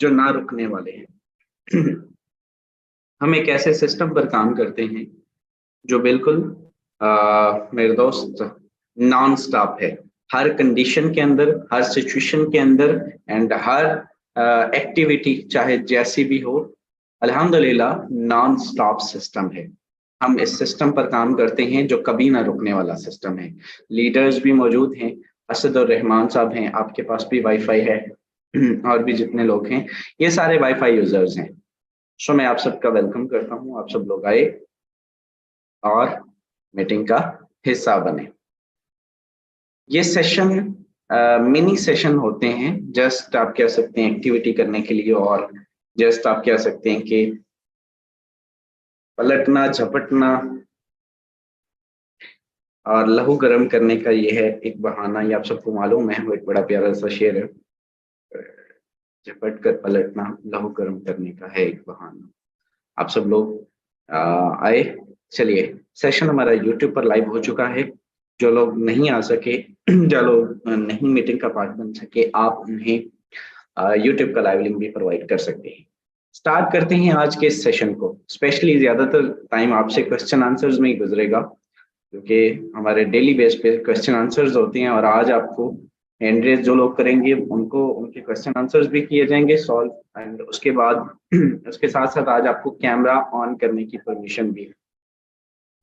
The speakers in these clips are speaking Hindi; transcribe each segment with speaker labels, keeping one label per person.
Speaker 1: जो ना रुकने वाले हैं। हम एक ऐसे सिस्टम पर काम करते हैं जो बिल्कुल मेरे दोस्त नॉन स्टॉप है। हर कंडीशन के अंदर, हर सिचुएशन के अंदर एंड हर एक्टिविटी चाहे जैसी भी हो, अल्हम्दुलिल्लाह नॉन स्टॉप सिस्टम है। हम इस सिस्टम पर काम करते हैं जो कभी ना रुकने वाला सिस्टम है। लीडर्स भी मौजूद हैं, असद और रहमान साहब हैं, आपके पास भी वाईफाई है और भी जितने लोग हैं ये सारे वाईफाई यूजर्स हैं। सो मैं आप सबका वेलकम करता हूँ, आप सब लोग आए और मीटिंग का हिस्सा बने। ये सेशन मिनी सेशन होते हैं, जस्ट आप कह सकते हैं एक्टिविटी करने के लिए, और जस्ट आप कह सकते हैं कि पलटना झपटना और लहू गर्म करने का ये है एक बहाना। ये आप सबको मालूम है, वो एक बड़ा प्यारा सा शेर है, झपट कर पलटना लहू गर्म करने का है एक बहाना। आप सब लोग आए। चलिए, सेशन हमारा यूट्यूब पर लाइव हो चुका है। जो लोग नहीं आ सके, जो लोग नहीं मीटिंग का पार्ट बन सके, आप उन्हें यूट्यूब का लाइव लिंक भी प्रोवाइड कर सकते हैं। स्टार्ट करते हैं आज के इस सेशन को। स्पेशली ज्यादातर टाइम आपसे क्वेश्चन आंसर्स में ही गुजरेगा, क्योंकि हमारे डेली बेस पे क्वेश्चन आंसर्स होते हैं, और आज आपको हैंड रेज जो लोग करेंगे उनको उनके क्वेश्चन आंसर्स भी किए जाएंगे सॉल्व, एंड उसके बाद उसके साथ साथ आज आपको कैमरा ऑन करने की परमिशन भी है।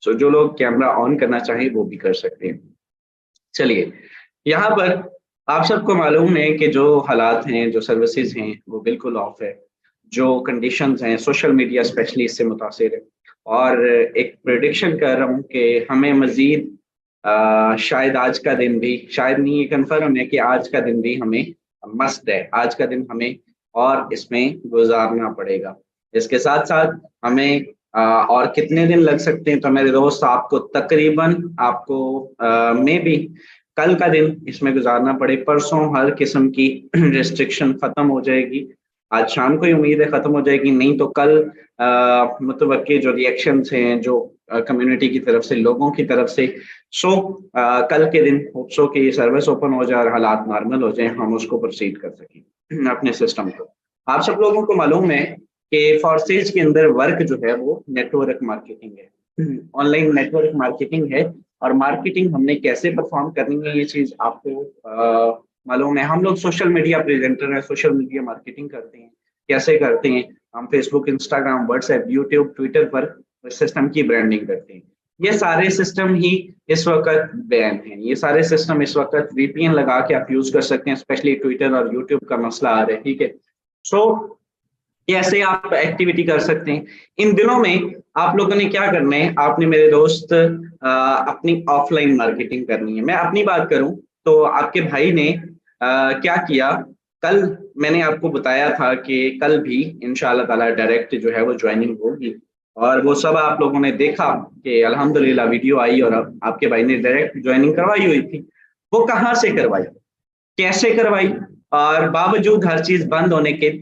Speaker 1: सो जो लोग कैमरा ऑन करना चाहें वो भी कर सकते हैं। चलिए, यहाँ पर आप सबको मालूम है कि जो हालात हैं, जो सर्विसेज हैं, वो बिल्कुल ऑफ है। जो कंडीशंस हैं, सोशल मीडिया स्पेशली इससे मुतासिर है, और एक प्रेडिक्शन कर रहा हूँ कि हमें मजीद शायद आज का दिन भी, शायद नहीं, ये कन्फर्म है कि आज का दिन भी हमें मस्त है, आज का दिन हमें और इसमें गुजारना पड़ेगा। इसके साथ साथ हमें और कितने दिन लग सकते हैं, तो मेरे दोस्त आपको तकरीबन आपको मे भी कल का दिन इसमें गुजारना पड़े। परसों हर किस्म की रिस्ट्रिक्शन खत्म हो जाएगी। आज शाम को ही उम्मीद है खत्म हो जाएगी, नहीं तो कल मुतवक्के जो रिएक्शंस हैं, जो कम्युनिटी की तरफ से, लोगों की तरफ से, सो कल के दिन होप सो कि सर्विस ओपन हो जाए और हालात नॉर्मल हो जाए, हम उसको प्रोसीड कर सकें अपने सिस्टम को। आप सब लोगों को मालूम है कि फोर्सेज के अंदर वर्क जो है वो नेटवर्क मार्केटिंग है, ऑनलाइन नेटवर्क मार्केटिंग है। और मार्केटिंग हमने कैसे परफॉर्म करनी है ये चीज आपको मालूम है। हम लोग सोशल मीडिया प्रेजेंटर हैं, सोशल मीडिया मार्केटिंग करते हैं। कैसे करते हैं? हम Facebook, Instagram, WhatsApp, YouTube, Twitter पर सिस्टम की ब्रांडिंग करते हैं। ये सारे सिस्टम ही इस वक्त बैन हैं, ये सारे सिस्टम इस वक्त वीपीएन लगा के आप यूज कर सकते हैं। स्पेशली ट्विटर और यूट्यूब का मसला आ रहा है, ठीक है। सो कैसे आप एक्टिविटी कर सकते हैं इन दिनों में? आप लोगों ने क्या करना है, आपने मेरे दोस्त अपनी ऑफलाइन मार्केटिंग करनी है। मैं अपनी बात करूं तो आपके भाई ने क्या किया, कल मैंने आपको बताया था कि कल भी इंशाल्लाह ताला डायरेक्ट जो है वो ज्वाइनिंग होगी, और वो सब आप लोगों ने देखा कि अल्हम्दुलिल्लाह वीडियो आई और आपके भाई ने डायरेक्ट ज्वाइनिंग करवाई हुई थी। वो कहाँ से करवाई, कैसे करवाई, और बावजूद हर चीज बंद होने के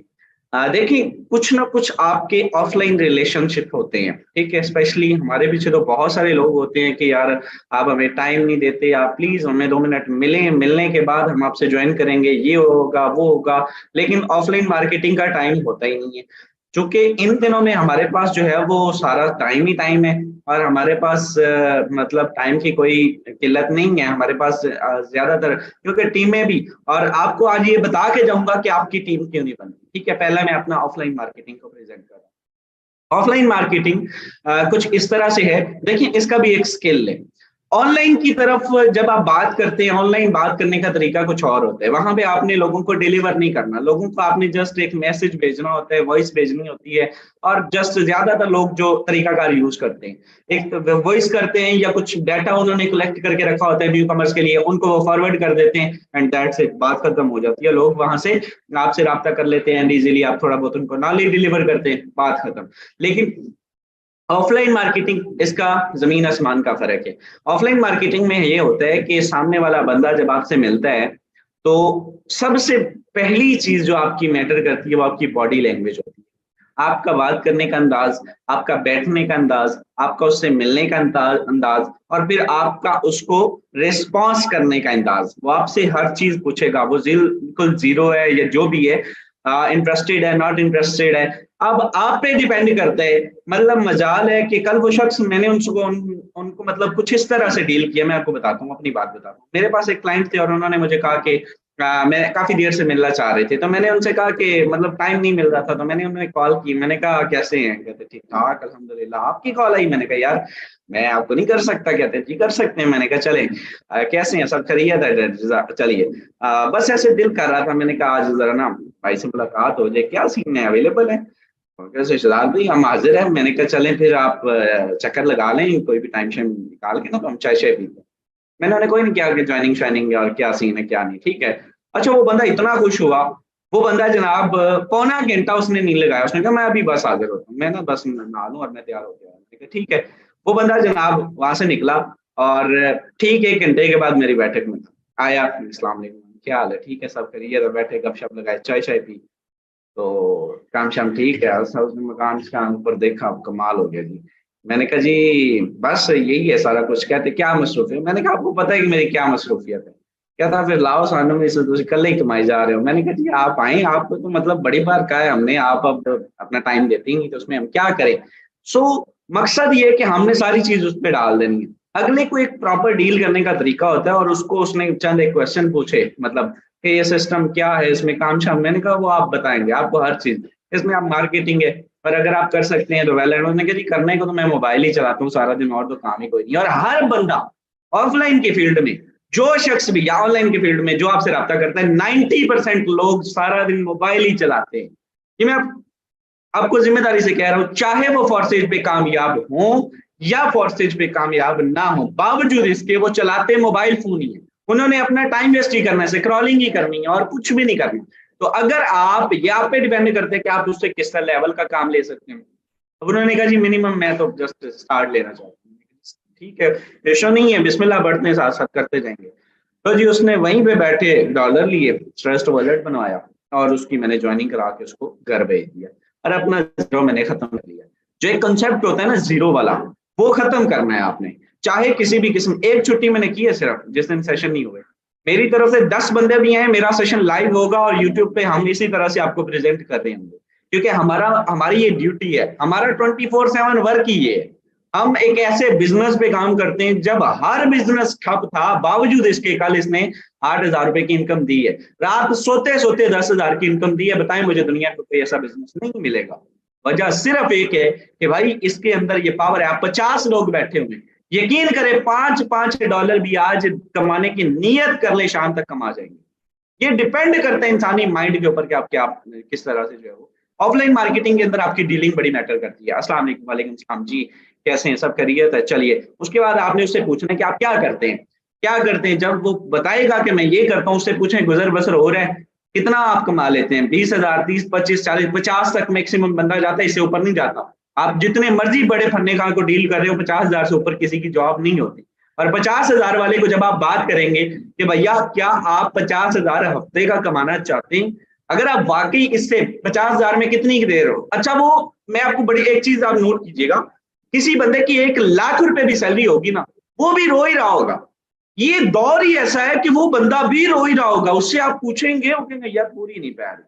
Speaker 1: देखिए, कुछ ना कुछ आपके ऑफलाइन रिलेशनशिप होते हैं, ठीक है। स्पेशली हमारे पीछे तो बहुत सारे लोग होते हैं कि यार आप हमें टाइम नहीं देते, आप प्लीज हमें 2 मिनट मिलें, मिलने के बाद हम आपसे ज्वाइन करेंगे, ये होगा वो होगा। लेकिन ऑफलाइन मार्केटिंग का टाइम होता ही नहीं है, क्योंकि इन दिनों में हमारे पास जो है वो सारा टाइम ही टाइम है, और हमारे पास मतलब टाइम की कोई किल्लत नहीं है हमारे पास ज्यादातर, क्योंकि टीमें भी। और आपको आज ये बता के जाऊंगा कि आपकी टीम क्यों नहीं बनती, ठीक है। पहला मैं अपना ऑफलाइन मार्केटिंग को प्रेजेंट कर रहा हूँ। ऑफलाइन मार्केटिंग कुछ इस तरह से है, देखिए इसका भी एक स्किल है। ऑनलाइन की तरफ जब आप बात करते हैं, ऑनलाइन बात करने का तरीका कुछ और होता है। वहां पे आपने लोगों को डिलीवर नहीं करना, लोगों को आपने जस्ट एक मैसेज भेजना होता है, वॉइस भेजनी होती है। और जस्ट ज्यादातर लोग जो तरीकाकार यूज करते हैं, एक वॉइस करते हैं या कुछ डाटा उन्होंने कलेक्ट करके रखा होता है न्यू कमर्स के लिए, उनको वो फॉरवर्ड कर देते हैं एंड दैट्स इट, बात खत्म हो जाती है। लोग वहां से आपसे राब्ता कर लेते हैं इजीली, आप थोड़ा बहुत उनको नॉलेज डिलीवर करते हैं, बात खत्म। लेकिन ऑफलाइन मार्केटिंग, इसका जमीन आसमान का फर्क है। ऑफलाइन मार्केटिंग में ये होता है कि सामने वाला बंदा जब आपसे मिलता है तो सबसे पहली चीज जो आपकी मैटर करती है वो आपकी बॉडी लैंग्वेज होती है। आपका बात करने का अंदाज, आपका बैठने का अंदाज, आपका उससे मिलने का अंदाज, और फिर आपका उसको रिस्पॉन्स करने का अंदाज। वो आपसे हर चीज पूछेगा, वो बिल्कुल जीरो है या जो भी है, इंटरेस्टेड है, नॉट इंटरेस्टेड है। अब आप पे डिपेंड करता है। मतलब मजाल है कि कल वो शख्स, मैंने उनको मतलब कुछ इस तरह से डील किया। मैं आपको बताता हूँ, अपनी बात बताता हूँ। मेरे पास एक क्लाइंट थे और उन्होंने मुझे कहा कि मैं काफी देर से मिलना चाह रहे थे, तो मैंने उनसे कहा कि मतलब टाइम नहीं मिल रहा था, तो मैंने उन्हें कॉल की। मैंने कहा कैसे हैं? कहते ठीक ठाक अल्हम्दुलिल्लाह। आपकी कॉल आई। मैंने कहा यार मैं आपको नहीं कर सकता। कहते जी कर सकते हैं। मैंने कहा चले, कैसे हैं? सब खैरियत है? चलिए, बस ऐसे दिल कर रहा था। मैंने कहा आज जरा ना भाई से मुलाकात हो जाए, क्या सीन है, अवेलेबल है? और कैसे शहजाद भाई हम हाजिर हैं। मैंने कहा चलें फिर, आप चक्कर लगा लें कोई भी टाइम शाइम निकाल के ना, तो हम चाय शाय पीते हैं। मैंने उन्हें कोई नहीं किया कि ज्वाइनिंग शाइनिंग और क्या सीन है क्या नहीं, ठीक है। अच्छा, वो बंदा इतना खुश हुआ। वो बंदा जनाब पौना घंटा उसने नहीं लगाया। उसने कहा मैं अभी बस हाजिर होता हूँ, मैं ना बस नहा लूं और मैं तैयार हो गया। मैंने कहा ठीक है। वो बंदा जनाब वहां से निकला और ठीक 1 घंटे के बाद मेरी बैठक में आया। अस्सलाम वालेकुम, क्या हाल है? ठीक है, सब करिए। तो बैठे गपशप लगाए, चाय शाय पी। तो काम शाम ठीक है। उसने उसने मकान का ऊपर देखा, कमाल हो गया जी। मैंने कहा जी बस यही है सारा कुछ। कहते क्या मसरूफियत? मैंने कहा आपको पता है कि मेरी क्या मसरूफियत है? क्या था फिर लाओ सानू में से कल ही कमाई जा रहे हो। मैंने कहा जी आप आए, आपको तो मतलब बड़ी बार कहा है हमने, आप अब अपना टाइम देते ही नहीं, तो उसमें हम क्या करें? सो मकसद ये है कि हमने सारी चीज उस पर डाल देनी है। अगले को एक प्रॉपर डील करने का तरीका होता है, और उसको उसने चंद एक क्वेश्चन पूछे, मतलब कि ये सिस्टम क्या है, इसमें काम शाम। मैंने कहा वो आप बताएंगे, आपको हर चीज इसमें। आप मार्केटिंग है, पर अगर आप कर सकते हैं तो वेल। उन्होंने कहा जी करने को तो मैं मोबाइल ही चलाता हूँ सारा दिन, और तो काम ही कोई नहीं। और हर बंदा ऑफलाइन के फील्ड में, जो शख्स भी या ऑनलाइन के फील्ड में जो आपसे रब्ता करता है, 90% लोग सारा दिन मोबाइल ही चलाते हैं। ये मैं आपको जिम्मेदारी से कह रहा हूं, चाहे वो फोर्सेज पे कामयाब हो या फोर्सेज पे कामयाब ना हो, बावजूद इसके वो चलाते मोबाइल फोन ही है। उन्होंने अपना टाइम वेस्ट ही करना है, स्क्रॉलिंग ही करनी है और कुछ भी नहीं करना। तो अगर आप, ये आप पे डिपेंड करते हैं कि आप उससे किस लेवल का काम ले सकते हैं। अब उन्होंने कहा जी मिनिमम मैं तो जस्ट स्टार्ट लेना चाहता हूँ। ठीक है, रेशो नहीं है, बिस्मिल्लाह बढ़ते हैं, साथ साथ करते जाएंगे। तो जी उसने वहीं पे बैठे डॉलर लिए, ट्रस्ट वॉलेट बनवाया और उसकी मैंने ज्वाइनिंग करा के उसको घर भेज दिया, और अपना जीरो मैंने खत्म कर लिया। जो एक कंसेप्ट होता है ना जीरो वाला, वो खत्म करना है आपने। चाहे किसी भी किस्म, एक छुट्टी मैंने की है सिर्फ जिस दिन सेशन नहीं हुए। मेरी तरफ से 10 बंदे भी हैं, मेरा सेशन लाइव होगा और यूट्यूब पे हम इसी तरह से आपको प्रेजेंट कर रहे होंगे, क्योंकि हमारी ये ड्यूटी है, हमारा 24/7 वर्क ही ये है। हम एक ऐसे बिजनेस पे काम करते हैं जब हर बिजनेस ठप था, बावजूद इसके कल इसने 8,000 रुपए की इनकम दी है। रात सोते सोते 10,000 की इनकम दी है। बताएं मुझे दुनिया को कोई ऐसा बिजनेस नहीं मिलेगा। वजह सिर्फ एक है कि भाई इसके अंदर ये पावर है। आप 50 लोग बैठे हुए, यकीन करें $5 भी आज कमाने की नीयत कर ले, शाम तक कमा जाएंगे। ये डिपेंड करता है इंसानी माइंड के ऊपर कि आप क्या, किस तरह से जो है वो। ऑफलाइन मार्केटिंग के अंदर आपकी डीलिंग बड़ी मैटर करती है। अस्सलाम वालेकुम, वालेकुम सलाम जी, कैसे हैं? सब खैरियत है? चलिए, उसके बाद आपने उससे पूछना है कि आप क्या करते हैं, क्या करते हैं। जब वो बताएगा कि मैं ये करता हूँ, उससे पूछें गुजर बसर हो रहा है, कितना आप कमा लेते हैं? 20,000, 30, 25, 40, 50 तक मैक्सिमम बंदा जाता है, इससे ऊपर नहीं जाता। आप जितने मर्जी बड़े फन्नेकार को डील कर रहे हो, 50,000 से ऊपर किसी की जॉब नहीं होती। और 50,000 वाले को जब आप बात करेंगे कि भैया क्या आप 50,000 हफ्ते का कमाना चाहते हैं, अगर आप वाकई इससे 50,000 में कितनी दे रहे हो, अच्छा वो, मैं आपको बड़ी एक चीज आप नोट कीजिएगा, किसी बंदे की 1,00,000 रुपए भी सैलरी होगी ना, वो भी रो ही रहा होगा। ये दौर ही ऐसा है कि वो बंदा भी रो ही रहा होगा। उससे आप पूछेंगे, वो कहेंगे यार पूरी नहीं पै रही,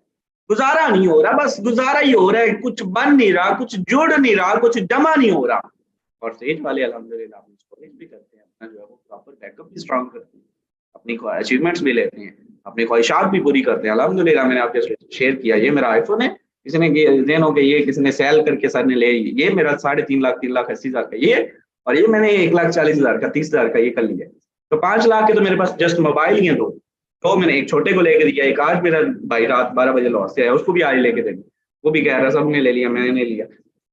Speaker 1: गुजारा नहीं हो रहा, बस गुजारा ही हो रहा है, कुछ बन नहीं रहा, कुछ जुड़ नहीं रहा, कुछ जमा नहीं हो रहा। और सेज वाले अल्हम्दुलिल्लाह अपनी स्टोरेज भी करते हैं, अपना जो है वो प्रॉपर बैकअप भी स्ट्रांग करते हैं, अपनी अचीवमेंट्स भी लेते हैं, अपनी ख्वाहिशात भी पूरी करते हैं। अल्हम्दुलिल्लाह मैंने आपके शेयर किया, ये मेरा आईफोन है, किसी ने देन हो गया, ये किसी ने सेल करके सर ने ले, ये मेरा 3.5 लाख 3,80,000 का ये, और ये मैंने 1,40,000 का 30,000 का ये कर लिया। तो 5 लाख के तो मेरे पास जस्ट मोबाइल ही है दो। तो मैंने एक छोटे को लेके दिया, एक आज मेरा भाई रात 12 बजे लौट से आया, उसको भी आज लेके देंगे, वो भी कह रहा सबने ले लिया मैंने नहीं लिया।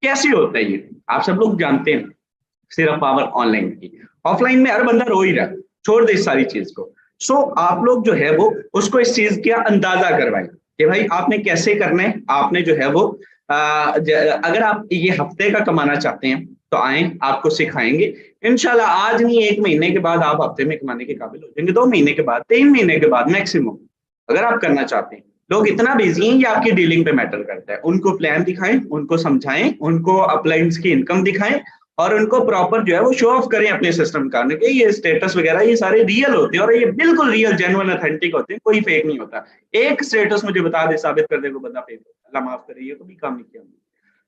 Speaker 1: कैसे होता है ये, आप सब लोग जानते हैं। सिर्फ पावर ऑनलाइन की, ऑफलाइन में हर बंदा रो ही रहा है, छोड़ दे इस सारी चीज को। सो आप लोग जो है वो उसको इस चीज का अंदाजा करवाएं कि भाई आपने कैसे करना है। आपने जो है वो अगर आप ये हफ्ते का कमाना चाहते हैं तो आए, आपको सिखाएंगे इंशाल्लाह। आज नहीं, 1 महीने के बाद आप हफ्ते में कमाने के काबिल हो जाएंगे, 2 महीने के बाद, 3 महीने के बाद मैक्सिमम, अगर आप करना चाहते हैं। लोग इतना बिजी हैं, ये आपकी डीलिंग पे मैटर करता है। उनको प्लान दिखाएं, उनको समझाएं, उनको अपलाइंस की इनकम दिखाएं, और उनको प्रॉपर जो है वो शो ऑफ करें अपने सिस्टम का, कि ये स्टेटस वगैरह ये सारे रियल होते हैं और ये बिल्कुल रियल जेन्युइन ऑथेंटिक होते हैं, कोई फेक नहीं होता। एक स्टेटस मुझे बता दे, साबित कर दे को बंदा फेक होता, अल्लाह माफ करे, ये कभी काम नहीं किया।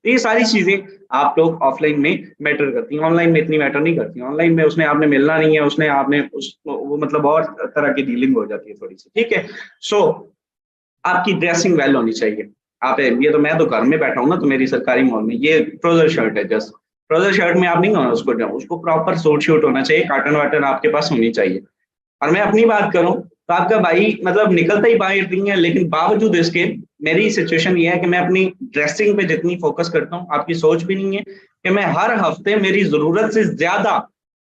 Speaker 1: तो ये सारी चीजें आप लोग ऑफलाइन में मैटर करती हैं, ऑनलाइन में इतनी मैटर नहीं करती। ऑनलाइन में उसने आपने मिलना नहीं है, उसने आपने वो मतलब और तरह की डीलिंग हो जाती है थोड़ी सी, ठीक है। सो आपकी ड्रेसिंग वेल होनी चाहिए। आप ये तो मैं तो घर में बैठा हूँ ना, तो मेरी सरकारी मॉल में ये ट्राउजर शर्ट है, जस्ट ट्राउजर शर्ट में आप नहीं होना उसको प्रॉपर सूट शूट होना चाहिए, काटन वाटन आपके पास होनी चाहिए। और मैं अपनी बात करूं तो आपका भाई मतलब निकलता ही बाहर नहीं है, लेकिन बावजूद इसके मेरी सिचुएशन ये है कि मैं अपनी ड्रेसिंग पे जितनी फोकस करता हूँ, आपकी सोच भी नहीं है कि मैं हर हफ्ते मेरी जरूरत से ज्यादा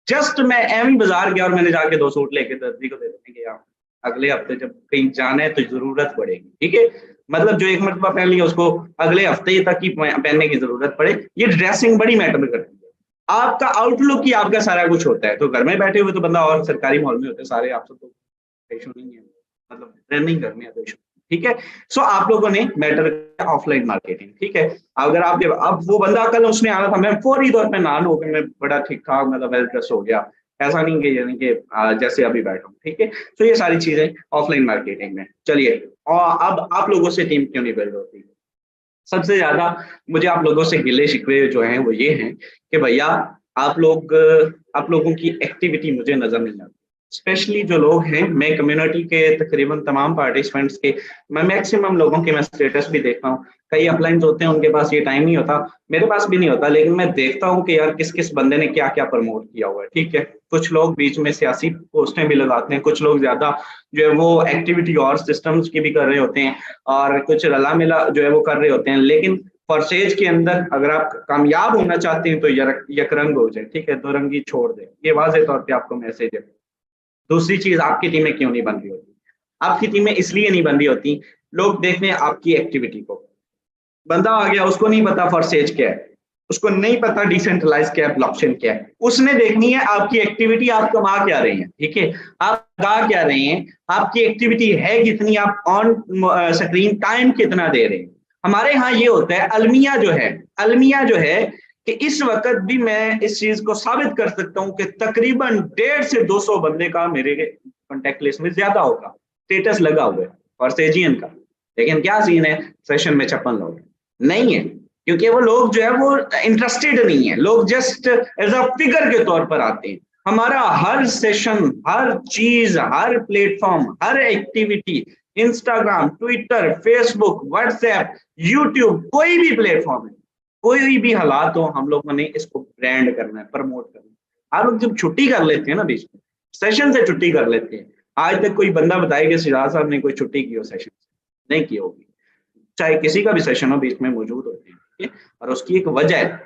Speaker 1: जस्ट मैं एवं बाजार गया और मैंने जाके 2 सूट लेके दर्जी को दे देने गया, अगले हफ्ते जब कहीं जाना है तो जरूरत पड़ेगी, ठीक है। मतलब जो एक मरतबा पहन लिया उसको अगले हफ्ते तक ही पहनने की जरूरत पड़े। ये ड्रेसिंग बड़ी मैटर करती है, आपका आउटलुक ही आपका सारा कुछ होता है। तो घर में बैठे हुए तो बंदा और सरकारी मॉल में होते हैं सारे, आपसे तो इशू नहीं है, मतलब ट्रेनिंग करनी है तो इशू, ठीक है। सो आप लोगों ने मैटर ऑफलाइन मार्केटिंग, ठीक है। अगर आप अब वो बंदा कल उसने आना था, मैं फौरी तौर पे नहा लो मैं बड़ा ठीक ठाक मतलब वेल ड्रेस हो गया, ऐसा नहीं कि यानी कि जैसे अभी बैठा हूँ, ठीक है। तो ये सारी चीजें ऑफलाइन मार्केटिंग में। चलिए, और अब आप लोगों से टीम क्यों नहीं बिल्ड होती? सबसे ज्यादा मुझे आप लोगों से गिले शिकवे जो हैं वो ये हैं कि भैया आप लोगों की एक्टिविटी मुझे नजर नहीं आती। स्पेशली जो लोग हैं, मैं कम्युनिटी के तकरीबन तमाम पार्टिसिपेंट्स के, मैं मैक्सिमम लोगों के मैं स्टेटस भी देखता हूँ। कई अपलाइंस होते हैं उनके पास ये टाइम नहीं होता, मेरे पास भी नहीं होता, लेकिन मैं देखता हूँ कि यार किस किस बंदे ने क्या क्या प्रमोट किया हुआ है, ठीक है। कुछ लोग बीच में सियासी पोस्टें भी लगाते हैं, कुछ लोग ज्यादा जो है वो एक्टिविटी और सिस्टम्स की भी कर रहे होते हैं, और कुछ रला मिला जो है वो कर रहे होते हैं। लेकिन फॉरसेज के अंदर अगर आप कामयाब होना चाहते हैं तो यकरंग हो जाए, ठीक है, दो रंगी छोड़ दे, ये वाज़ेह तौर पे आपको मैसेज है। दूसरी चीज, आपकी टीमें क्यों नहीं बन रही होती? आपकी टीमें इसलिए नहीं बन रही होती, लोग देखते हैं आपकी एक्टिविटी को। बंदा आ गया, उसको नहीं पता फॉरसेज क्या है, उसको नहीं पता डिसेंट्रलाइज क्या है, ब्लॉकचेन क्या है, उसने देखनी है आपकी एक्टिविटी, आप कमा क्या रहे हैं, ठीक है, आप लगा क्या रहे हैं, आपकी एक्टिविटी है कितनी, आप ऑन स्क्रीन टाइम कितना दे रहे हैं। हमारे यहाँ ये होता है, अलमिया जो है कि इस वक्त भी मैं इस चीज को साबित कर सकता हूं कि तकरीबन 150 से 200 बंदे का मेरे कॉन्टेक्ट लिस्ट में ज्यादा होगा स्टेटस लगा हुआ है फॉरसेजियन का। लेकिन क्या सीन है, सेशन में 56 लोग नहीं है, क्योंकि वो लोग जो है वो इंटरेस्टेड नहीं है, लोग जस्ट एज अ फिगर के तौर पर आते हैं। हमारा हर सेशन, हर चीज, हर प्लेटफॉर्म, हर activity, Instagram, Twitter, Facebook, WhatsApp, YouTube, कोई भी प्लेटफॉर्म है, कोई भी हालात हो, हम लोगों ने इसको ब्रांड करना है, प्रमोट करना है। आप लोग जब छुट्टी कर लेते हैं ना बीच में, सेशन से छुट्टी कर लेते हैं, आज तक कोई बंदा बताए कि सिराज साहब ने कोई छुट्टी की हो सेशन से? नहीं की होगी। चाहे किसी का भी सेशन हो, बीच में मौजूद होते हैं, ठीक है। और उसकी एक वजह है,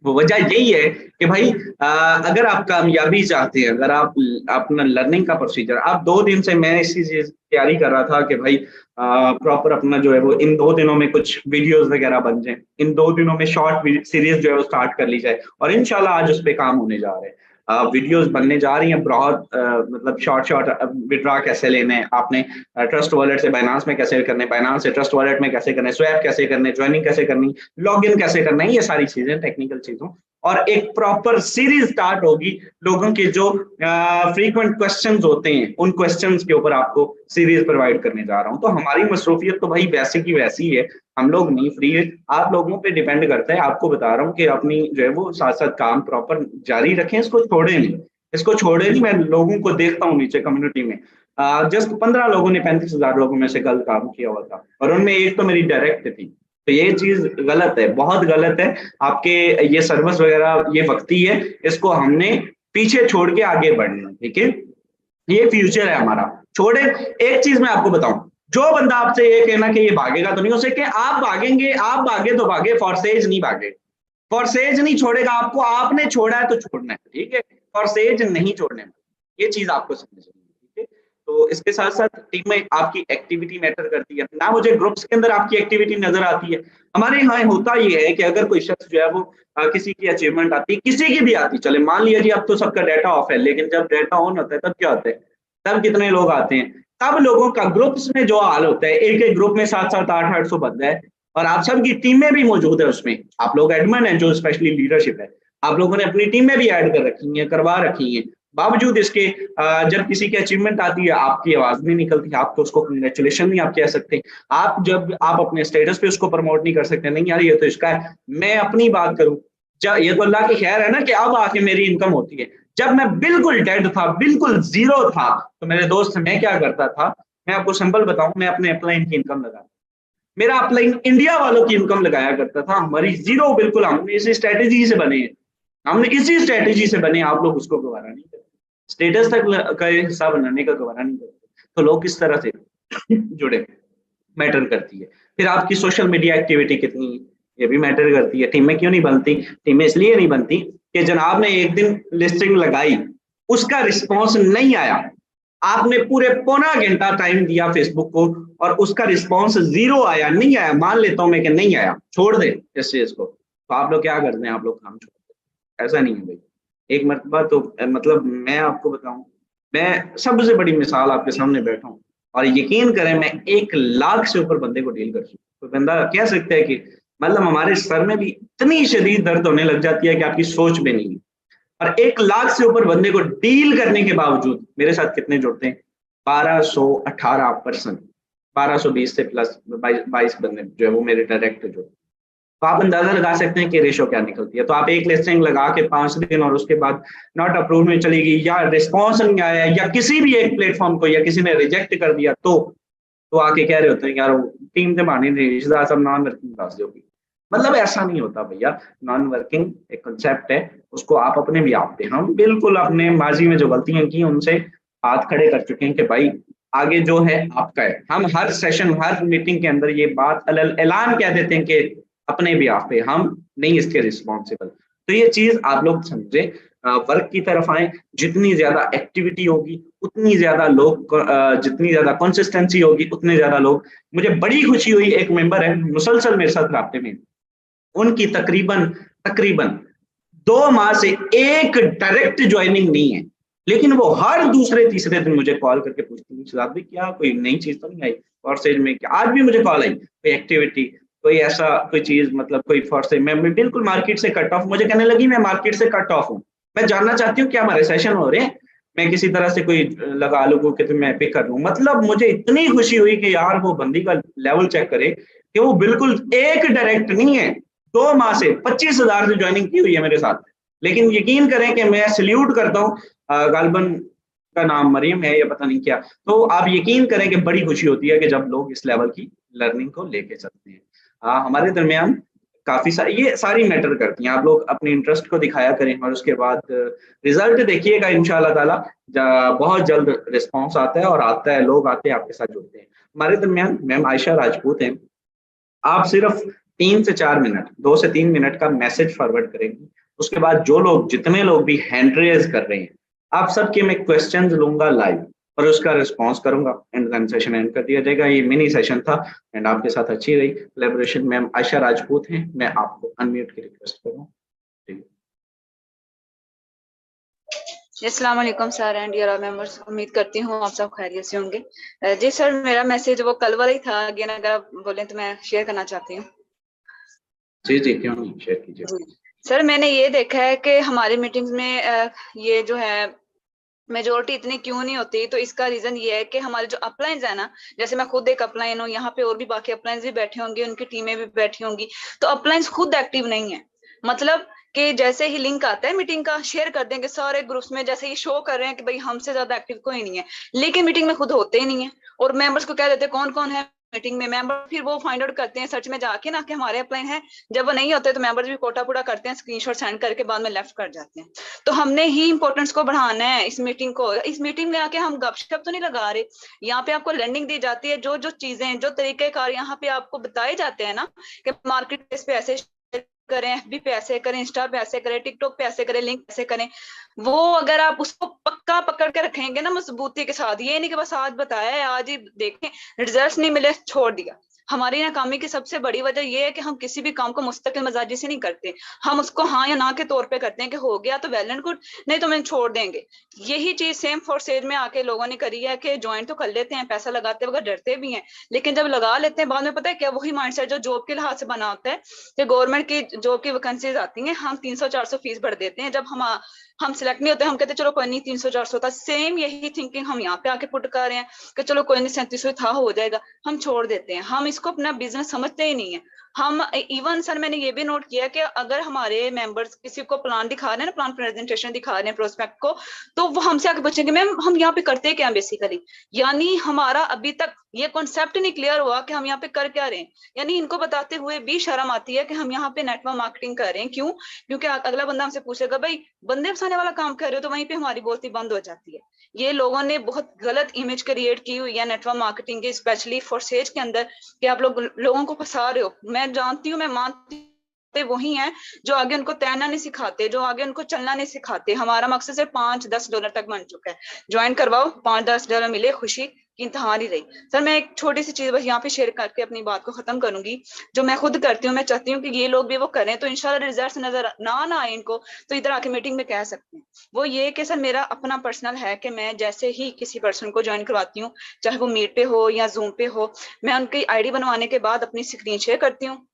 Speaker 1: वो वजह यही है कि भाई अगर आप कामयाबी चाहते हैं, अगर आप अपना लर्निंग का प्रोसीजर, आप 2 दिन से, मैं इसी चीज तैयारी कर रहा था कि भाई प्रॉपर अपना जो है वो इन 2 दिनों में कुछ वीडियोस वगैरह बन जाए, इन 2 दिनों में शॉर्ट सीरीज जो है वो स्टार्ट कर ली जाए, और इंशाल्लाह आज उस पर काम होने जा रहे हैं। वीडियोस बनने जा रही हैं बहुत, मतलब शॉर्ट विड्रॉ कैसे लेने हैं आपने, ट्रस्ट वॉलेट से बाइनांस में कैसे करने, बाइनांस से ट्रस्ट वॉलेट में कैसे करने, स्वैप कैसे करने, ज्वाइनिंग कैसे करनी, लॉगिन कैसे करना है, ये सारी चीजें टेक्निकल चीजों, और एक प्रॉपर सीरीज स्टार्ट होगी लोगों के जो फ्रीक्वेंट क्वेश्चंस होते हैं, उन क्वेश्चंस के ऊपर आपको सीरीज प्रोवाइड करने जा रहा हूं। तो हमारी मसरूफियत तो भाई वैसे की वैसी है, हम लोग नहीं फ्री है, आप लोगों पे डिपेंड करता है। आपको बता रहा हूँ कि अपनी जो है वो साथ साथ काम प्रॉपर जारी रखें, इसको छोड़े नहीं, इसको छोड़े नहीं। मैं लोगों को देखता हूँ नीचे कम्युनिटी में, जस्ट 15 लोगों ने 35,000 लोगों में से गलत काम किया हुआ था, और उनमें एक तो मेरी डायरेक्ट थी। तो ये चीज गलत है, बहुत गलत है। आपके ये सर्विस वगैरह ये वक्ती है, इसको हमने पीछे छोड़ के आगे बढ़ना, ठीक है, ये फ्यूचर है हमारा। छोड़े, एक चीज मैं आपको बताऊं, जो बंदा आपसे ये कहना कि ये भागेगा तो नहीं, उसे कि आप भागेंगे, आप भागे तो भागे, फॉरसेज नहीं भागे, फॉरसेज नहीं छोड़ेगा आपको, आपने छोड़ा है तो छोड़ना है, ठीक है, फॉरसेज नहीं छोड़ने में, ये चीज आपको समझनी है, ठीक है। तो इसके साथ साथ टीम में आपकी एक्टिविटी मैटर करती है ना, मुझे ग्रुप्स के अंदर आपकी एक्टिविटी नजर आती है। हमारे यहाँ होता ये है कि अगर कोई शख्स जो है वो किसी की अचीवमेंट आती है, किसी की भी आती, चले मान लिया जी अब तो सबका डाटा ऑफ है, लेकिन जब डाटा ऑन होता है तब क्या होता है, तब कितने लोग आते हैं, तब लोगों का ग्रुप्स में जो हाल होता है, एक एक ग्रुप में 700 800 800 बंदा है, और आप सबकी टीमें भी मौजूद है उसमें, आप लोग एडमिन हैं जो स्पेशली लीडरशिप है, आप लोगों ने अपनी टीम में भी ऐड कर रखी है, करवा रखी है, बावजूद इसके जब किसी की अचीवमेंट आती है आपकी आवाज नहीं निकलती, आप तो उसको कंग्रेचुलेशन नहीं आप कह सकते, आप जब आप अपने स्टेटस पे उसको प्रमोट नहीं कर सकते, नहीं यार ये तो इसका है। मैं अपनी बात करूं, ये तो अल्लाह की खैर है ना कि अब आके मेरी इनकम होती है। जब मैं बिल्कुल डेड था, बिल्कुल जीरो था, तो मेरे दोस्त मैं क्या करता था, मैं आपको सिंपल बताऊं, मैं अपने अपलाइन की इनकम लगाता, मेरा अपलाइन इंडिया वालों की इनकम लगाया करता था, हमारी जीरो बिल्कुल, हमने इसी स्ट्रेटेजी से बने हैं, हमने इसी स्ट्रेटेजी से बने, आप लोग उसको गवारा नहीं करते, स्टेटस तक का हिस्सा बनाने का गवारा नहीं करते, तो लोग किस तरह से जुड़े, मैटर करती है। फिर आपकी सोशल मीडिया एक्टिविटी कितनी है, ये भी मैटर करती है। टीमें क्यों नहीं बनती, टीमें इसलिए नहीं बनती कि जनाब ने एक दिन लिस्टिंग लगाई, उसका रिस्पॉन्स नहीं आया, आपने पूरे पौना घंटा टाइम दिया फेसबुक को और उसका रिस्पॉन्स जीरो आया, नहीं आया, मान लेता हूं मैं कि नहीं आया, छोड़ दे इस चीज को, तो आप लोग क्या करते हैं, आप लोग काम छोड़ देते, ऐसा नहीं है भाई। एक मरतबा तो मतलब मैं आपको बताऊं, मैं सबसे बड़ी मिसाल आपके सामने बैठा हूँ, और यकीन करें मैं 1 लाख से ऊपर बंदे को डील कर चुका हूं। तो बंदा कह सकता है कि मतलब हमारे सर में भी इतनी शदीद दर्द होने लग जाती है कि आपकी सोच में नहीं है। और 1 लाख से ऊपर बंदे को डील करने के बावजूद मेरे साथ कितने जुड़ते हैं, 1218%, 1220 से प्लस 22 बंदे जो है वो मेरे डायरेक्ट जुड़े। तो आप अंदाजा लगा सकते हैं कि रेशो क्या निकलती है। तो आप एक लिस्टिंग लगा के 5 दिन और उसके बाद नॉट अप्रूव में चली गई, या रिस्पॉन्स नहीं आया, या किसी भी एक प्लेटफॉर्म को या किसी ने रिजेक्ट कर दिया, तो आके कह रहे होते हैं यार टीम से मानी नहीं, रिश्तेदार सब नॉन वर्किंग क्लास होगी। मतलब ऐसा नहीं होता भैया, नॉन वर्किंग एक कंसेप्ट है, उसको आप अपने भी आप पे, हम बिल्कुल अपने माजी में जो गलतियां की उनसे हाथ खड़े कर चुके हैं कि भाई आगे जो है आपका है। हम हर सेशन हर मीटिंग के अंदर ये बात ऐलान कह देते हैं कि अपने भी आप पे, हम नहीं इसके रिस्पॉन्सिबल। तो ये चीज आप लोग समझे, वर्क की तरफ आए, जितनी ज्यादा एक्टिविटी होगी उतनी ज्यादा लोग, जितनी ज्यादा कंसिस्टेंसी होगी उतने ज्यादा लोग। मुझे बड़ी खुशी हुई, एक मेंबर है मुसलसल मेरे साथ राब्ते में, उनकी तकरीबन तकरीबन 2 माह से एक डायरेक्ट ज्वाइनिंग नहीं है, लेकिन वो हर दूसरे तीसरे दिन मुझे कॉल करके पूछती है शायद भाई क्या कोई नई चीज तो नहीं आई फॉरसेज में, क्या आज भी मुझे कॉल आई कोई एक्टिविटी, कोई ऐसा कोई चीज, मतलब कोई फॉरसेज, मैं बिल्कुल मार्केट से कट ऑफ, मुझे कहने लगी मैं मार्केट से कट ऑफ हूँ, मैं जानना चाहती हूँ क्या हमारे सेशन हो रहे हैं, मैं किसी तरह से कोई लगा लूँ कि मैं पिक कर लूँ। मतलब मुझे इतनी खुशी हुई कि यार वो बंदी का लेवल चेक करे कि वो बिल्कुल एक डायरेक्ट नहीं है, 2 माह से 25,000 से ज्वाइनिंग की हुई है मेरे साथ। लेकिन यकीन करें कि मैं सल्यूट करता हूँ, गालबन का नाम मरियम है या पता नहीं क्या, तो आप यकीन करें कि बड़ी खुशी होती है कि जब लोग इस लेवल की लर्निंग को लेके चलते हैं। हमारे दरमियान काफी सारी ये सारी मैटर करती हैं, आप लोग अपने इंटरेस्ट को दिखाया करें और उसके बाद रिजल्ट देखिएगा इंशाल्लाह ताला, बहुत जल्द रिस्पॉन्स आता है और आता है, लोग आते हैं आपके साथ जुड़ते हैं। हमारे दरमियान मैम आयशा राजपूत हैं, आप सिर्फ 3 से 4 मिनट, 2 से 3 मिनट का मैसेज फॉरवर्ड करेंगे, उसके बाद जो लोग जितने लोग भी हैंड रेज कर रहे हैं, आप सबके मैं क्वेश्चंस लूंगा लाइव और उसका रिस्पांस करूंगा, एंड देन सेशन एंड कर दिया जाएगा। ये मिनी सेशन था एंड आपके साथ अच्छी रही कोलैबोरेशन। मैम आयशा राजपूत हैं, मैं आपको अनम्यूट की रिक्वेस्ट कर रहा हूँ।
Speaker 2: अस्सलाम वालेकुम सर एंड डियर मेंबर्स, उम्मीद करती हूँ आप सब खैरियत से होंगे। जी सर, मेरा मैसेज वो कल वाला ही था, अगेन अगर आप बोले तो मैं शेयर करना चाहती हूँ।
Speaker 1: जी जी क्यों नहीं, शेयर कीजिए।
Speaker 2: सर मैंने ये देखा है कि हमारी मीटिंग्स में ये जो है मेजोरिटी इतनी क्यों नहीं होती, तो इसका रीजन ये है कि हमारे जो अपलाइंस है ना, जैसे मैं खुद एक अपलाइन हूँ, यहाँ पे और भी बाकी अपलाइंस भी बैठे होंगे, उनकी टीमें भी बैठी होंगी, तो अपलाइंस खुद एक्टिव नहीं है। मतलब कि जैसे ही लिंक आता है मीटिंग का, शेयर कर देंगे सारे ग्रुप्स में, जैसे ये शो कर रहे हैं कि भाई हमसे ज्यादा एक्टिव कोई नहीं है, लेकिन मीटिंग में खुद होते ही नहीं है। और मेंबर्स को कह देते हैं कौन कौन है मीटिंग में, मेंबर फिर वो फाइंड आउट करते हैं सर्च में जाके ना कि हमारे अपलाइन है। जब वो नहीं होते तो मेंबर्स भी कोटा पूरा करते हैं, स्क्रीनशॉट सेंड करके बाद में लेफ्ट कर जाते हैं। तो हमने ही इंपॉर्टेंस को बढ़ाना है इस मीटिंग को। इस मीटिंग में आके हम गपशप तो नहीं लगा रहे, यहाँ पे आपको लर्निंग दी जाती है, जो जो चीजें, जो तरीके कार यहाँ पे आपको बताए जाते हैं ना कि मार्केट प्लेस पे ऐसे करें, एफबी पे ऐसे करें, इंस्टा पे ऐसे करें, टिकटॉक पे ऐसे करें, लिंक ऐसे करें, वो अगर आप उसको पक्का पकड़ के रखेंगे ना मजबूती के साथ, ये नहीं कि बस आज बताया है आज ही देखें रिजल्ट नहीं मिले छोड़ दिया, हमारी नाकामी की सबसे बड़ी वजह यह है कि हम किसी भी काम को मुस्तकिल मजाजी से नहीं करते, हम उसको हाँ या ना के तौर पे करते हैं कि हो गया तो वेल एंड गुड, नहीं तो मैं छोड़ देंगे। यही चीज सेम फोर्सेज में आके लोगों ने करी है कि ज्वाइन तो कर लेते हैं, पैसा लगाते वक्त डरते भी हैं, लेकिन जब लगा लेते हैं बाद में पता है क्या, वही माइंडसेट जो जॉब के लिहाज से बना होता है कि गवर्नमेंट की जॉब की वैकेंसीज आती हैं, हम 300-400 फीस भर देते हैं, जब हम सिलेक्ट नहीं होते हम कहते हैं चलो कोई नहीं 300-400 था, सेम यही थिंकिंग हम यहाँ पे आके पुट कर रहे हैं कि चलो कोई नहीं 3700 था हो जाएगा, हम छोड़ देते हैं। हम इसको अपना बिजनेस समझते ही नहीं है। हम इवन सर मैंने ये भी नोट किया कि अगर हमारे मेंबर्स किसी को प्लान दिखा रहे हैं ना, प्लान प्रेजेंटेशन दिखा रहे हैं प्रोस्पेक्ट को, तो वो हमसे आके पूछेंगे मैम हम यहाँ पे करते क्या बेसिकली, यानी हमारा अभी तक ये कॉन्सेप्ट नहीं क्लियर हुआ कि हम यहाँ पे कर क्या रहे हैं। यानी इनको बताते हुए भी शर्म आती है कि हम यहाँ पे नेटवर्क मार्केटिंग कर रहे हैं। क्यों? क्योंकि अगला बंदा हमसे पूछेगा भाई बंदे फंसाने वाला काम कर रहे हो, तो वहीं पे हमारी बोलती बंद हो जाती है। ये लोगों ने बहुत गलत इमेज क्रिएट की हुई है नेटवर्क मार्केटिंग के, स्पेशली फॉर सेज के अंदर, कि आप लोगों को फंसा रहे हो। मैं जानती हूँ, मैं मानती वही हैं जो आगे उनको तैरना नहीं सिखाते, जो आगे उनको चलना नहीं सिखाते। हमारा मकसद सिर्फ $5-10 तक बन चुका है, ज्वाइन करवाओ, $5-10 मिले, खुशी की इंतहा नहीं रही। सर मैं एक छोटी सी चीज बस यहाँ पे शेयर करके अपनी बात को खत्म करूंगी, जो मैं खुद करती हूँ, मैं चाहती हूँ कि ये लोग भी वो करें, तो इंशाल्लाह रिजल्ट नजर ना आए इनको तो इधर आके मीटिंग में कह सकते हैं। वो ये कि सर मेरा अपना पर्सनल है कि मैं जैसे ही किसी पर्सन को ज्वाइन करवाती हूँ, चाहे वो मीट पे हो या जूम पे हो, मैं उनकी आईडी बनवाने के बाद अपनी स्क्रीन शेयर करती हूँ।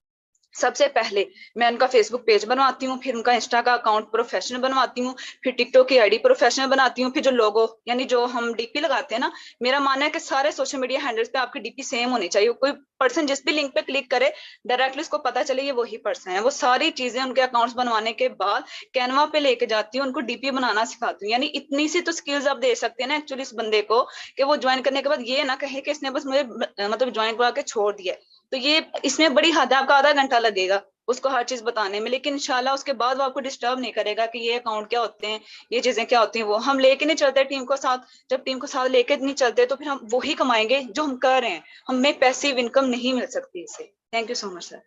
Speaker 2: सबसे पहले मैं उनका फेसबुक पेज बनवाती हूँ, फिर उनका इंस्टा का अकाउंट प्रोफेशनल बनवाती हूँ, फिर टिकटॉक की आईडी प्रोफेशनल बनाती हूँ, फिर जो लोगो यानी जो हम डीपी लगाते हैं ना, मेरा मानना है कि सारे सोशल मीडिया हैंडल्स पे आपकी डीपी सेम होनी चाहिए। कोई पर्सन जिस भी लिंक पे क्लिक करे डायरेक्टली उसको पता चले ये वही पर्सन है। वो सारी चीजें उनके अकाउंट्स बनवाने के बाद कैनवा पे लेके जाती हूँ, उनको डीपी बनाना सिखाती हूँ। यानी इतनी सी तो स्किल्स आप दे सकते हैं ना एक्चुअली इस बंदे को, कि वो ज्वाइन करने के बाद ये ना कहे कि इसने बस मुझे मतलब ज्वाइन करवा के छोड़ दिया। तो ये इसमें बड़ी हद है, आपका आधा घंटा लगेगा उसको हर चीज बताने में, लेकिन इंशाल्लाह उसके बाद वो आपको डिस्टर्ब नहीं करेगा कि ये अकाउंट क्या होते हैं, ये चीजें क्या होती हैं। वो हम लेके नहीं चलते टीम को साथ, जब टीम को साथ लेके नहीं चलते तो फिर हम वही कमाएंगे जो हम कर रहे हैं, हमें पैसिव इनकम नहीं मिल सकती इससे। Thank you so much sir.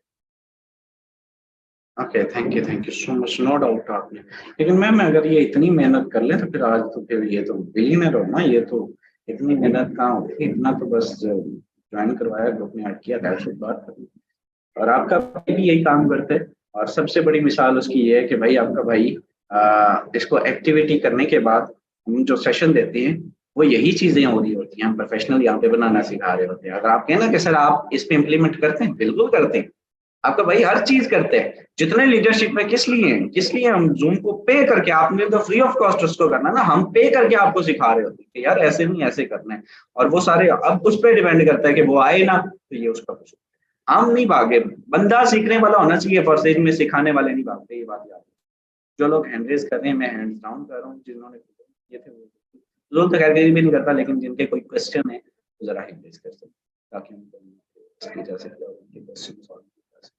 Speaker 1: Okay, thank you so much, no doubt आपने। लेकिन मैम अगर ये इतनी मेहनत कर ले तो फिर आज तो फिर ये तो बिलियनर हो ना, ये तो इतनी मेहनत कहाँ होती है, इतना तो बस ज्वाइन करवाया, ग्रुप में ऐड किया, दैट्स इट, बात खत्म। और आपका भाई भी यही काम करते हैं, और सबसे बड़ी मिसाल उसकी ये है कि भाई आपका भाई इसको एक्टिविटी करने के बाद हम जो सेशन देते हैं वो यही चीजें हो रही होती हैं, हम प्रोफेशनल यहाँ पे बनाना सिखा रहे होते हैं। अगर आप कहें ना कि सर आप इस पे इम्प्लीमेंट करते हैं, बिल्कुल करते हैं। आपका भाई हर चीज करते हैं, जितने लीडरशिप में किस लिए हम जूम को पे करके, आपने तो फ्री ऑफ कॉस्ट उसको करना ना, हम पे करके आपको सिखा रहे होते हैं कि यार ऐसे नहीं ऐसे करना है। और वो सारे अब उस पर डिपेंड करता है कि वो आए ना तो ये उसका कुछ, हम नहीं भागे, बंदा सीखने वाला होना चाहिए, फर्स्ट में सिखाने वाले नहीं भागते, ये बात याद है। जो लोग हैंड रेज कर रहे हैं, मैं हैंड्स डाउन कर रहा हूँ, जिन्होंने ये थे वो तो खैर कहीं भी नहीं करता, लेकिन जिनके कोई क्वेश्चन है तो जरा हैंड रेज कर सकते ताकि उनको जा सके और उनके क्वेश्चन सॉल्व कर सके।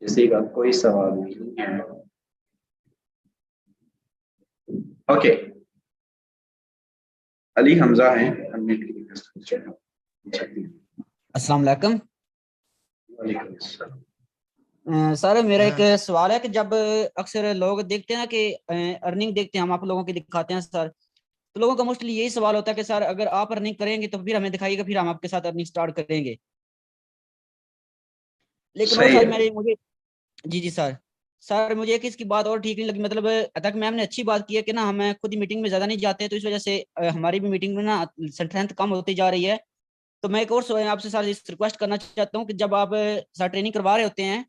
Speaker 1: किसी का कोई सवाल नहीं है? ओके, अली हमजा है, अनम्यूट की रिक्वेस्ट।
Speaker 3: अस्सलाम वालेकुम।
Speaker 1: वालेकुम अस्सलाम।
Speaker 3: सर मेरा एक सवाल है कि जब अक्सर लोग देखते हैं ना कि अर्निंग देखते हैं, हम आप लोगों की दिखाते हैं सर, तो लोगों का मोस्टली यही सवाल होता है कि सर अगर आप अर्निंग करेंगे तो फिर हमें दिखाइएगा, फिर हम आपके साथ अर्निंग स्टार्ट करेंगे। लेकिन वो सर मुझे जी जी सर मुझे एक इसकी बात और ठीक नहीं लगी। मतलब तक मैम ने अच्छी बात की है कि ना हम खुद ही मीटिंग में ज्यादा नहीं जाते हैं, तो इस वजह से हमारी भी मीटिंग में ना स्ट्रेंथ कम होती जा रही है। तो मैं एक और आपसे सर रिक्वेस्ट करना चाहता हूँ कि जब आप सर ट्रेनिंग करवा रहे होते हैं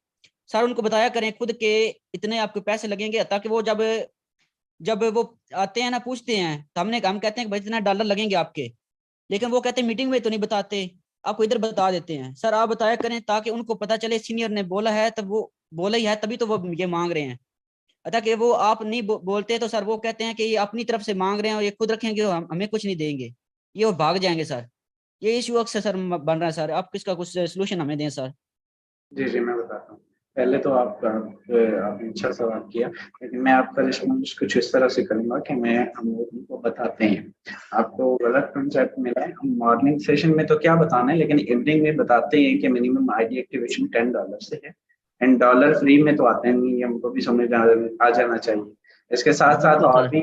Speaker 3: सर, उनको बताया करें खुद के इतने आपके पैसे लगेंगे, ताकि वो जब जब वो आते हैं ना पूछते हैं तो हम कहते हैं कि भाई इतना डॉलर लगेंगे आपके, लेकिन वो कहते हैं मीटिंग में तो नहीं बताते, आपको इधर बता देते हैं। सर आप बताया करें ताकि उनको पता चले सीनियर ने बोला है, तब वो बोला ही है तभी तो वो ये मांग रहे हैं। अतः कि वो आप नहीं बोलते तो सर वो कहते हैं कि ये अपनी तरफ से मांग रहे हैं और ये खुद रखेंगे और हमें कुछ नहीं देंगे, ये वो भाग जाएंगे सर। ये इश्यू अक्सर सर बन रहा है सर, आप किसका कुछ सोल्यूशन हमें दें सर।
Speaker 1: जी मैं बताता हूँ। पहले तो आपने अच्छा सवाल किया, लेकिन मैं आपका रिस्पॉन्स कुछ इस तरह से करूंगा कि हम उनको बताते हैं, आपको गलत कंसेप्ट मिला है। हम मॉर्निंग सेशन में तो क्या बताना है, लेकिन इवनिंग में बताते हैं कि मिनिमम आईडी एक्टिवेशन $10 से है, एंड डॉलर फ्री में तो आते नहीं, हमको भी समझ आ जाना चाहिए। इसके साथ साथ और भी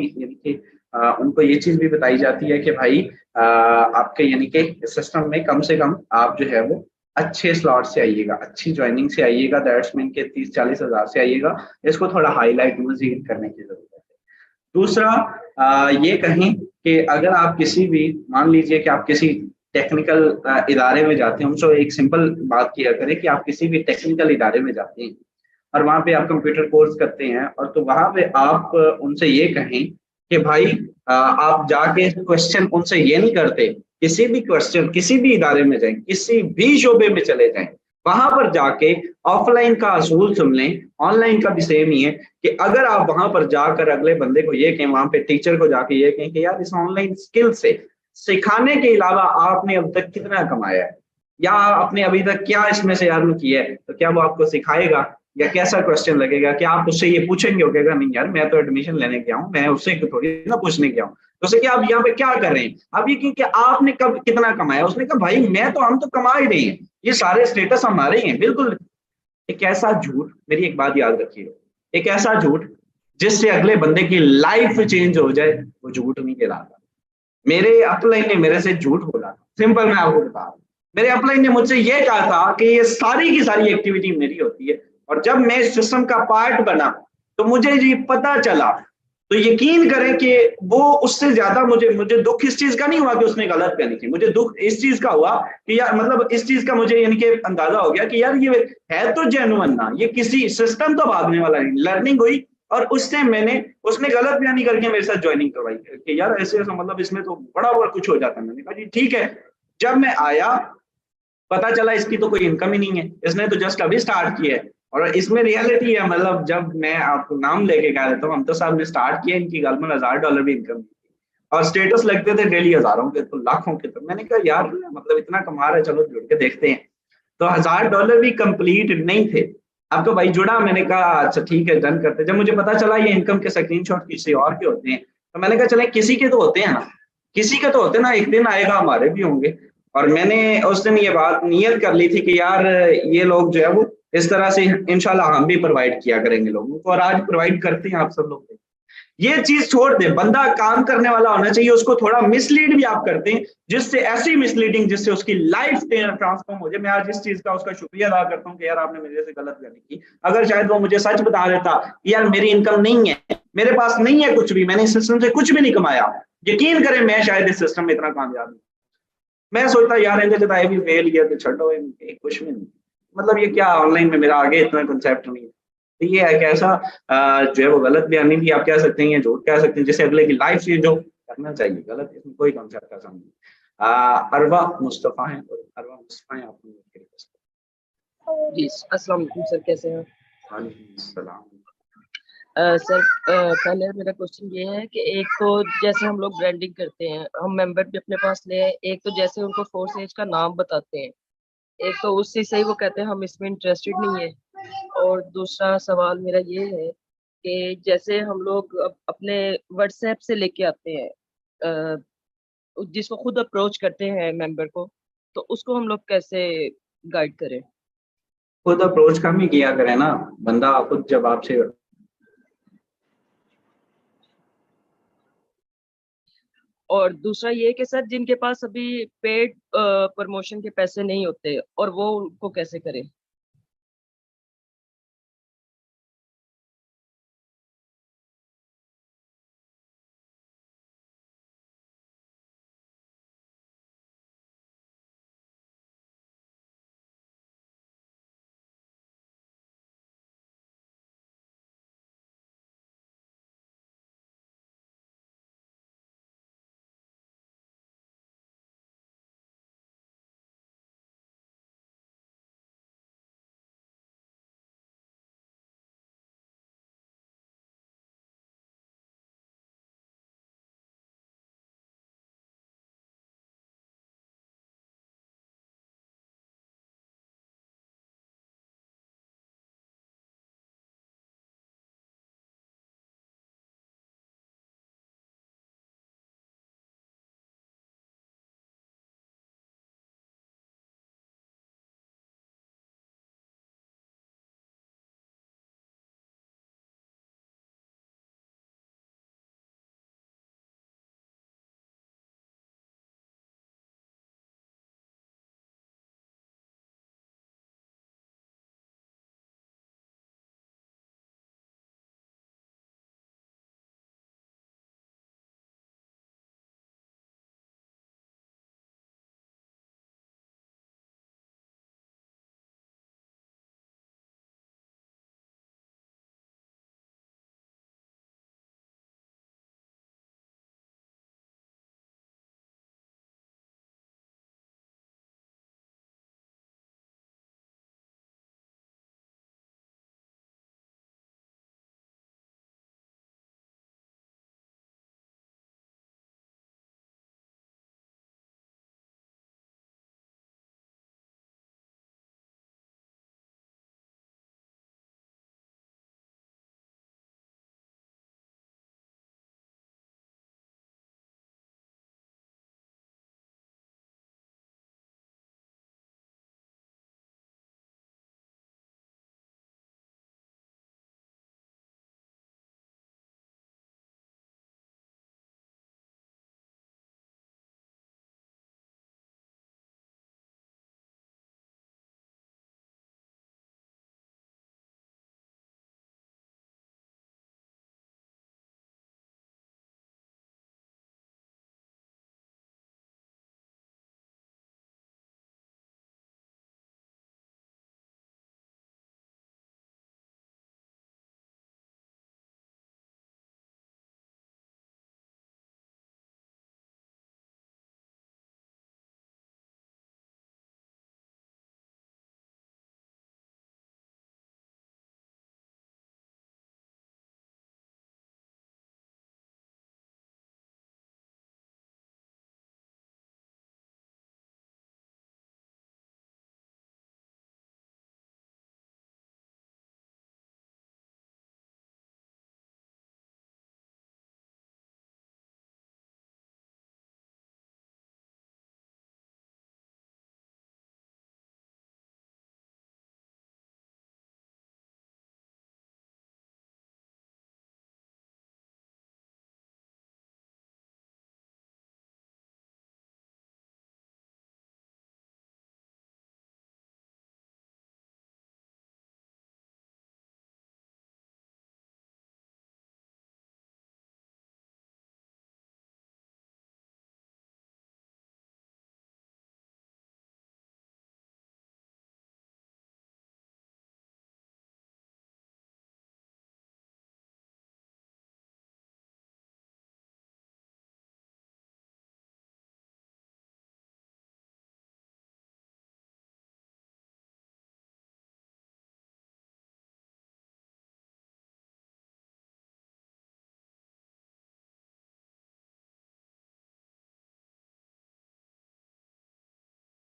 Speaker 1: उनको ये चीज भी बताई जाती है कि भाई आपके यानी कि सिस्टम में कम से कम आप जो है वो अच्छे स्लॉट से आइएगा, अच्छी ज्वाइनिंग से आइएगा, दैट्स मीन के 30-40 हज़ार से आइएगा। इसको थोड़ा हाईलाइट मजीद करने की जरूरत है। दूसरा ये कहें कि अगर आप किसी भी, मान लीजिए कि आप किसी टेक्निकल इदारे में जाते हैं, उनसे एक सिंपल बात किया करें कि आप किसी भी टेक्निकल इदारे में जाते हैं और वहां पे आप कंप्यूटर कोर्स करते हैं, और तो वहां पे आप उनसे ये कहें कि भाई आप जाके क्वेश्चन उनसे ये नहीं करते, किसी भी क्वेश्चन किसी भी इदारे में जाएं, किसी भी शोबे में चले जाएं, वहां पर जाके ऑफलाइन का असूल सुन लें, ऑनलाइन का भी सेम ही है कि अगर आप वहां पर जाकर अगले बंदे को ये कहें, वहां पे टीचर को जाके ये कहें कि यार इस ऑनलाइन स्किल से सिखाने के अलावा आपने अब तक कितना कमाया है, या आपने अभी तक क्या इसमें से अर्न किया है, तो क्या वो आपको सिखाएगा? या कैसा क्वेश्चन लगेगा कि आप उससे ये पूछेंगे, हो कहेगा नहीं यार मैं तो एडमिशन लेने गया हूँ, मैं उससे थोड़ी ना पूछने गया हूँ, तो उसे क्या आप यहाँ पे क्या कर रहे हैं? अब ये कि आपने कब कितना कमाया? उसने कहा भाई मैं तो, हम तो कमा ही रहे हैं, ये सारे स्टेटस हमारे हैं। बिल्कुल एक ऐसा झूठ, मेरी एक बात याद रखिए, एक ऐसा झूठ जिससे अगले बंदे की लाइफ चेंज हो जाए, वो झूठ नहीं कहलाता। मेरे अपलाइन ने मेरे से झूठ बोला, सिंपल मैं आपको बता रहा हूँ। मेरे अपलाइन ने मुझसे ये कहा था कि ये सारी की सारी एक्टिविटी मेरी होती है, और जब मैं इस सिस्टम का पार्ट बना तो मुझे ये पता चला, तो यकीन करें कि वो उससे ज्यादा मुझे दुख इस चीज का नहीं हुआ कि उसने गलत करनी थी, मुझे दुख इस चीज का हुआ कि यार मतलब इस चीज का मुझे यानी कि अंदाजा हो गया कि यार ये है तो जेन्युइन ना, ये किसी सिस्टम तो भागने वाला नहीं। लर्निंग हुई और उससे उसने गलत बयानी करके मेरे साथ ज्वाइनिंग करवाई कि यार ऐसे ऐसा, मतलब इसमें तो बड़ा बड़ा कुछ हो जाता है। मैंने कहा जी ठीक है। जब मैं आया पता चला इसकी तो कोई इनकम ही नहीं है, इसने तो जस्ट अभी स्टार्ट किया है। और इसमें रियलिटी है, मतलब जब मैं आपको नाम लेके कह देता हूँ, हम तो साहब ने स्टार्ट किया, इनकी गाल में $1000 भी इनकम और स्टेटस लगते थे डेली हजारों के तो लाखों के। तो मैंने कहा यार मतलब इतना कमा रहे, चलो जुड़ के देखते हैं। तो $1000 भी कंप्लीट नहीं थे। अब तो भाई जुड़ा, मैंने कहा अच्छा ठीक है डन करते। जब मुझे पता चला ये इनकम के स्क्रीनशॉट किसी और के होते हैं, तो मैंने कहा चले किसी के तो होते हैं ना, किसी के तो होते ना, एक दिन आएगा हमारे भी होंगे। और मैंने उस दिन ये बात नियत कर ली थी कि यार ये लोग जो है वो इस तरह से इंशाल्लाह हम भी प्रोवाइड किया करेंगे लोगों को, और आज प्रोवाइड करते हैं आप सब लोग। ये चीज छोड़ दे, बंदा काम करने वाला होना चाहिए, उसको थोड़ा मिसलीड भी आप करते हैं, जिससे ऐसी मिसलीडिंग जिससे उसकी लाइफ ट्रांसफॉर्म हो जाए। मैं आज इस चीज का उसका शुक्रिया अदा करता हूँ कि यार आपने मेरे से गलत बयानी की। अगर शायद वो मुझे सच बता देता यार मेरी इनकम नहीं है, मेरे पास नहीं है कुछ भी, मैंने इस सिस्टम से कुछ भी नहीं कमाया, यकीन करें मैं शायद इस सिस्टम में इतना कामयाब नहीं। मैं सोचता यार इनके जताए भी फेल किया तो छोड़ो, कुछ भी नहीं, मतलब ये क्या ऑनलाइन में मेरा आगे इतना कंसेप्ट नहीं है। तो ये है कि ऐसा जो है वो गलत बयानी भी आप कह सकते हैं या झूठ कह सकते हैं, जिससे अगले की लाइफ चेंज हो, करना चाहिए। गलत इसमें कोई कंसेप्ट ऐसा नहीं। अरवा मुस्तफा है, अरवा मुस्तफा है, आपको
Speaker 4: जी अस्सलाम वालेकुम सर, कैसे हैं?
Speaker 1: वालेकुम सलाम।
Speaker 4: सर पहले मेरा क्वेश्चन ये है कि एक तो जैसे हम लोग ब्रांडिंग करते हैं, हम मेंबर भी अपने पास ले आए, एक तो जैसे उनको फोर्स एज का नाम बताते हैं, एक तो उससे सही वो कहते हैं हम इसमें इंटरेस्टेड नहीं है। और दूसरा सवाल मेरा ये है कि जैसे हम लोग अपने व्हाट्सएप से लेके आते हैं, जिसको खुद अप्रोच करते हैं मेंबर को, तो उसको हम लोग कैसे गाइड करें?
Speaker 1: खुद अप्रोच कम ही किया करें ना, बंदा खुद जब आपसे।
Speaker 4: और दूसरा ये कि सर जिनके पास अभी पेड प्रमोशन के पैसे नहीं होते और वो उनको कैसे करें?